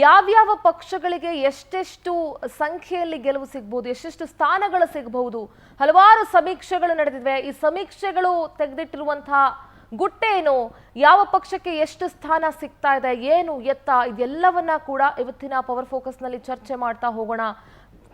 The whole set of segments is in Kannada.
ಯಾವ್ಯಾವ ಪಕ್ಷಗಳಿಗೆ ಎಷ್ಟೆಷ್ಟು ಸಂಖ್ಯೆಯಲ್ಲಿ ಗೆಲುವು ಸಿಗಬಹುದು, ಎಷ್ಟೆಷ್ಟು ಸ್ಥಾನಗಳು ಸಿಗಬಹುದು, ಹಲವಾರು ಸಮೀಕ್ಷೆಗಳು ನಡೆದಿವೆ. ಈ ಸಮೀಕ್ಷೆಗಳು ತೆಗೆದಿಟ್ಟಿರುವಂತಹ ಗುಟ್ಟೇನು, ಯಾವ ಪಕ್ಷಕ್ಕೆ ಎಷ್ಟು ಸ್ಥಾನ ಸಿಗ್ತಾ ಇದೆ, ಏನು ಎತ್ತ, ಇದೆಲ್ಲವನ್ನ ಕೂಡ ಇವತ್ತಿನ ಪವರ್ ಫೋಕಸ್ ನಲ್ಲಿ ಚರ್ಚೆ ಮಾಡ್ತಾ ಹೋಗೋಣ.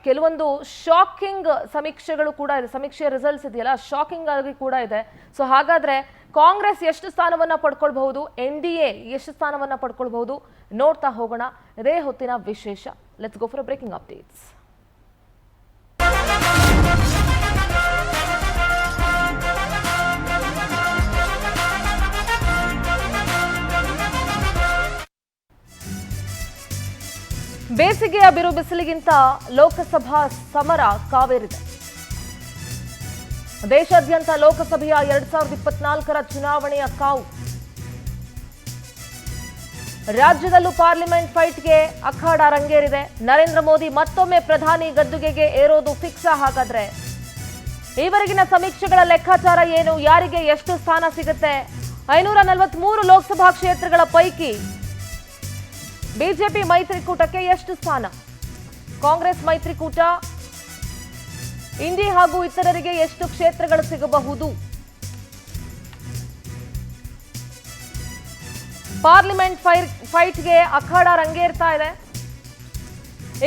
ಕೆಲವೊಂದು ಶಾಕಿಂಗ್ ಸಮೀಕ್ಷೆಗಳು ಕೂಡ ಇದೆ, ಸಮೀಕ್ಷೆಯ ರಿಸಲ್ಟ್ಸ್ ಇದೆಯಲ್ಲ ಶಾಕಿಂಗ್ ಆಗಿ ಕೂಡ ಇದೆ. ಸೊ ಹಾಗಾದ್ರೆ ಕಾಂಗ್ರೆಸ್ ಎಷ್ಟು ಸ್ಥಾನವನ್ನ ಪಡ್ಕೊಳ್ಬಹುದು, NDA ಎಷ್ಟು ಸ್ಥಾನವನ್ನ ಪಡ್ಕೊಳ್ಬಹುದು ನೋಡ್ತಾ ಹೋಗೋಣ. ಇದೇ ಹೊತ್ತಿನ ವಿಶೇಷ. Let's go for breaking updates. ಬೇಸಿಗೆಯ ಬಿರು ಬಿಸಿಲಿಗಿಂತ ಲೋಕಸಭಾ ಸಮರ ಕಾವೇರಿದೆ. ದೇಶಾದ್ಯಂತ ಲೋಕಸಭೆಯ 2024ರ ಚುನಾವಣೆಯ ಕಾವು. ರಾಜ್ಯದಲ್ಲೂ ಪಾರ್ಲಿಮೆಂಟ್ ಫೈಟ್ಗೆ ಅಖಾಡ ರಂಗೇರಿದೆ. ನರೇಂದ್ರ ಮೋದಿ ಮತ್ತೊಮ್ಮೆ ಪ್ರಧಾನಿ ಗದ್ದುಗೆಗೆ ಏರೋದು ಫಿಕ್ಸ್. ಹಾಗಾದ್ರೆ ಈವರೆಗಿನ ಸಮೀಕ್ಷೆಗಳ ಲೆಕ್ಕಾಚಾರ ಏನು, ಯಾರಿಗೆ ಎಷ್ಟು ಸ್ಥಾನ ಸಿಗುತ್ತೆ? 543 ಲೋಕಸಭಾ ಕ್ಷೇತ್ರಗಳ ಪೈಕಿ ಬಿಜೆಪಿ ಮೈತ್ರಿಕೂಟಕ್ಕೆ ಎಷ್ಟು ಸ್ಥಾನ, ಕಾಂಗ್ರೆಸ್ ಮೈತ್ರಿಕೂಟ ಇಂಡಿ ಹಾಗೂ ಇತರರಿಗೆ ಎಷ್ಟು ಕ್ಷೇತ್ರಗಳು ಸಿಗಬಹುದು? ಪಾರ್ಲಿಮೆಂಟ್ ಫೈಟ್ಗೆ ಅಖಾಡ ರಂಗೇರ್ತಾ ಇದೆ.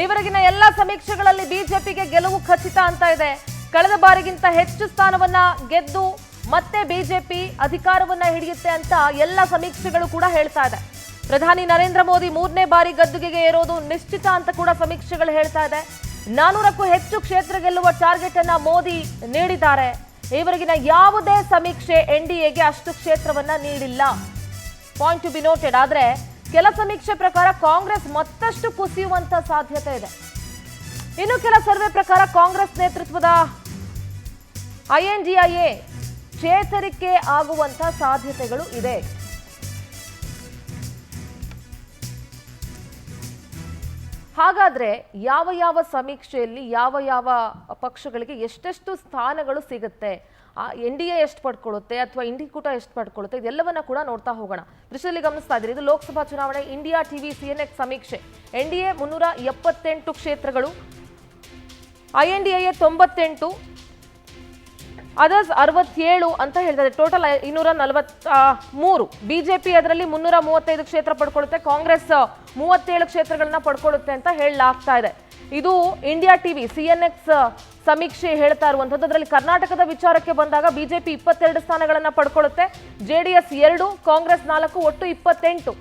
ಈವರೆಗಿನ ಎಲ್ಲ ಸಮೀಕ್ಷೆಗಳಲ್ಲಿ ಬಿಜೆಪಿಗೆ ಗೆಲುವು ಖಚಿತ ಅಂತ ಇದೆ. ಕಳೆದ ಬಾರಿಗಿಂತ ಹೆಚ್ಚು ಸ್ಥಾನವನ್ನ ಗೆದ್ದು ಮತ್ತೆ ಬಿಜೆಪಿ ಅಧಿಕಾರವನ್ನ ಹಿಡಿಯುತ್ತೆ ಅಂತ ಎಲ್ಲ ಸಮೀಕ್ಷೆಗಳು ಕೂಡ ಹೇಳ್ತಾ ಇದೆ. ಪ್ರಧಾನಿ ನರೇಂದ್ರ ಮೋದಿ 3ನೇ ಬಾರಿ ಗದ್ದುಗೆಗೆ ಏರೋದು ನಿಶ್ಚಿತ ಅಂತ ಕೂಡ ಸಮೀಕ್ಷೆಗಳು ಹೇಳ್ತಾ ಇದೆ. 400ಕ್ಕೂ ಹೆಚ್ಚು ಕ್ಷೇತ್ರ ಗೆಲ್ಲುವ ಟಾರ್ಗೆಟ್ ಅನ್ನ ಮೋದಿ ನೀಡಿದ್ದಾರೆ. ಈವರೆಗಿನ ಯಾವುದೇ ಸಮೀಕ್ಷೆ NDAಗೆ ಅಷ್ಟು ಕ್ಷೇತ್ರವನ್ನ ನೀಡಿಲ್ಲ. Point to be noted. ಆದ್ರೆ ಕೆಲ ಸಮೀಕ್ಷೆ ಪ್ರಕಾರ ಕಾಂಗ್ರೆಸ್ ಮತ್ತಷ್ಟು ಕುಸಿಯುವಂತ ಸಾಧ್ಯತೆ ಇದೆ. ಇನ್ನು ಕೆಲ ಸರ್ವೆ ಪ್ರಕಾರ ಕಾಂಗ್ರೆಸ್ ನೇತೃತ್ವದ INDIA ಚೇತರಿಕೆ ಆಗುವಂತ ಸಾಧ್ಯತೆಗಳು ಇದೆ. ಹಾಗಾದ್ರೆ ಯಾವ ಯಾವ ಸಮೀಕ್ಷೆಯಲ್ಲಿ ಯಾವ ಯಾವ ಪಕ್ಷಗಳಿಗೆ ಎಷ್ಟೆಷ್ಟು ಸ್ಥಾನಗಳು ಸಿಗುತ್ತೆ, NDA ಎಷ್ಟು ಪಡ್ಕೊಳ್ಳುತ್ತೆ ಅಥವಾ ಇಂಡಿ ಕೂಟ ಎಷ್ಟು ಪಡ್ಕೊಳ್ಳುತ್ತೆ, ಇದೆಲ್ಲವನ್ನ ಕೂಡ ನೋಡ್ತಾ ಹೋಗೋಣ. ದೃಶ್ಯದಲ್ಲಿ ಗಮನಿಸ್ತಾ ಇದ್ದೀರಿ, ಇದು ಲೋಕಸಭಾ ಚುನಾವಣೆ ಇಂಡಿಯಾ ಟಿವಿ CNN ಸಮೀಕ್ಷೆ. NDA 378 ಕ್ಷೇತ್ರಗಳು, INDIA 98, ಅದರ್ಸ್ 67 ಅಂತ ಹೇಳ್ತಾರೆ. ಟೋಟಲ್ 243. ಬಿಜೆಪಿ ಅದರಲ್ಲಿ 335 ಕ್ಷೇತ್ರ ಪಡ್ಕೊಳ್ಳುತ್ತೆ, ಕಾಂಗ್ರೆಸ್ 37 ಕ್ಷೇತ್ರಗಳನ್ನ ಪಡ್ಕೊಳ್ಳುತ್ತೆ ಅಂತ ಹೇಳಲಾಗ್ತಾ ಇದೆ. ಇದು ಇಂಡಿಯಾ ಟಿವಿ CNX ಸಮೀಕ್ಷೆ ಹೇಳ್ತಾ ಇರುವಂತದ್ದು. ಅದರಲ್ಲಿ ಕರ್ನಾಟಕದ ವಿಚಾರಕ್ಕೆ ಬಂದಾಗ ಬಿಜೆಪಿ 22 ಸ್ಥಾನಗಳನ್ನ ಪಡ್ಕೊಳ್ಳುತ್ತೆ, JDS 2, ಕಾಂಗ್ರೆಸ್ 4, ಒಟ್ಟು 28.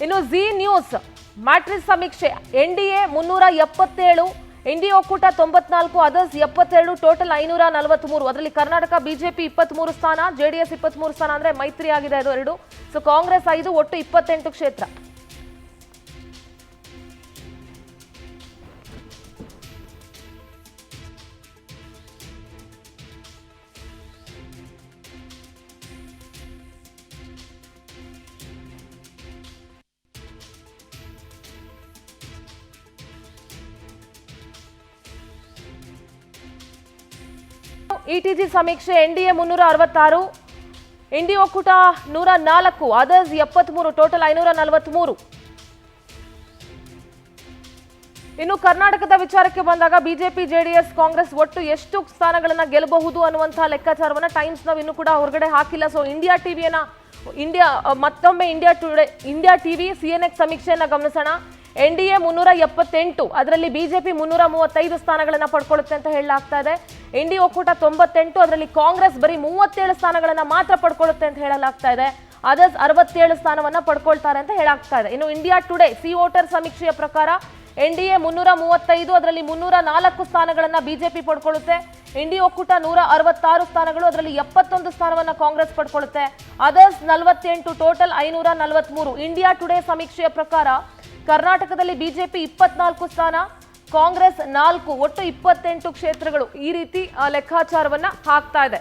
ಇನ್ನು ಜಿ ನ್ಯೂಸ್ ಮ್ಯಾಟ್ರಿಕ್ಸ್ ಸಮೀಕ್ಷೆ NDA 377, ಇಂಡಿ ಒಕ್ಕೂಟ 94, ಅದರ್ಸ್ 72, ಟೋಟಲ್ 543. ಅದರಲ್ಲಿ ಕರ್ನಾಟಕ ಬಿಜೆಪಿ 23 ಸ್ಥಾನ, JDS 23 ಸ್ಥಾನ, ಅಂದ್ರೆ ಮೈತ್ರಿ ಆಗಿದೆ ಅದು 2. ಸೊ ಕಾಂಗ್ರೆಸ್ 5, ಒಟ್ಟು 28 ಕ್ಷೇತ್ರ. ETG ಸಮೀಕ್ಷೆ NDA 366, ಇಂಡಿ ಒಕ್ಕೂಟ 104, ಅದರ್ಸ್ 73, ಟೋಟಲ್ 543. ಇನ್ನು ಕರ್ನಾಟಕದ ವಿಚಾರಕ್ಕೆ ಬಂದಾಗ ಬಿಜೆಪಿ JDS ಕಾಂಗ್ರೆಸ್ ಒಟ್ಟು ಎಷ್ಟು ಸ್ಥಾನಗಳನ್ನ ಗೆಲ್ಲಬಹುದು ಅನ್ನುವಂತಹ ಲೆಕ್ಕಾಚಾರವನ್ನ ಟೈಮ್ಸ್ ನಾವು ಇನ್ನೂ ಕೂಡ ಹೊರಗಡೆ ಹಾಕಿಲ್ಲ. ಸೊ ಮತ್ತೊಮ್ಮೆ ಇಂಡಿಯಾ ಟಿವಿ CNN ಸಮೀಕ್ಷೆಯನ್ನ ಗಮನಿಸೋಣ. NDA 378, ಅದರಲ್ಲಿ ಬಿಜೆಪಿ 335 ಸ್ಥಾನಗಳನ್ನ ಪಡ್ಕೊಳ್ಳುತ್ತೆ ಅಂತ ಹೇಳಲಾಗ್ತಾ ಇದೆ. ಇಂಡಿ ಒಕ್ಕೂಟ 98, ಅದರಲ್ಲಿ ಕಾಂಗ್ರೆಸ್ ಬರೀ 37 ಸ್ಥಾನಗಳನ್ನ ಮಾತ್ರ ಪಡ್ಕೊಳ್ಳುತ್ತೆ ಅಂತ ಹೇಳಲಾಗ್ತಾ ಇದೆ. ಅದರ್ಸ್ 67 ಸ್ಥಾನವನ್ನ ಪಡ್ಕೊಳ್ತಾರೆ ಅಂತ ಹೇಳಲಾಗ್ತಾ ಇದೆ. ಇನ್ನು ಇಂಡಿಯಾ ಟುಡೇ ಸಿ ವೋಟರ್ ಸಮೀಕ್ಷೆಯ ಪ್ರಕಾರ NDA 335, ಅದರಲ್ಲಿ 304 ಸ್ಥಾನಗಳನ್ನ ಬಿಜೆಪಿ ಪಡ್ಕೊಳ್ಳುತ್ತೆ, ಇಂಡಿ ಒಕ್ಕೂಟ 166 ಸ್ಥಾನಗಳು, ಅದರಲ್ಲಿ 71 ಸ್ಥಾನವನ್ನ ಕಾಂಗ್ರೆಸ್ ಪಡ್ಕೊಳ್ಳುತ್ತೆ, ಅದರ್ಸ್ 48, ಟೋಟಲ್ 543. ಇಂಡಿಯಾ ಟುಡೇ ಸಮೀಕ್ಷೆಯ ಪ್ರಕಾರ ಕರ್ನಾಟಕದಲ್ಲಿ ಬಿಜೆಪಿ 24 ಸ್ಥಾನ, ಕಾಂಗ್ರೆಸ್ 4, ಒಟ್ಟು 28 ಕ್ಷೇತ್ರಗಳು. ಈ ರೀತಿ ಲೆಕ್ಕಾಚಾರವನ್ನ ಹಾಕ್ತಾ ಇದೆ.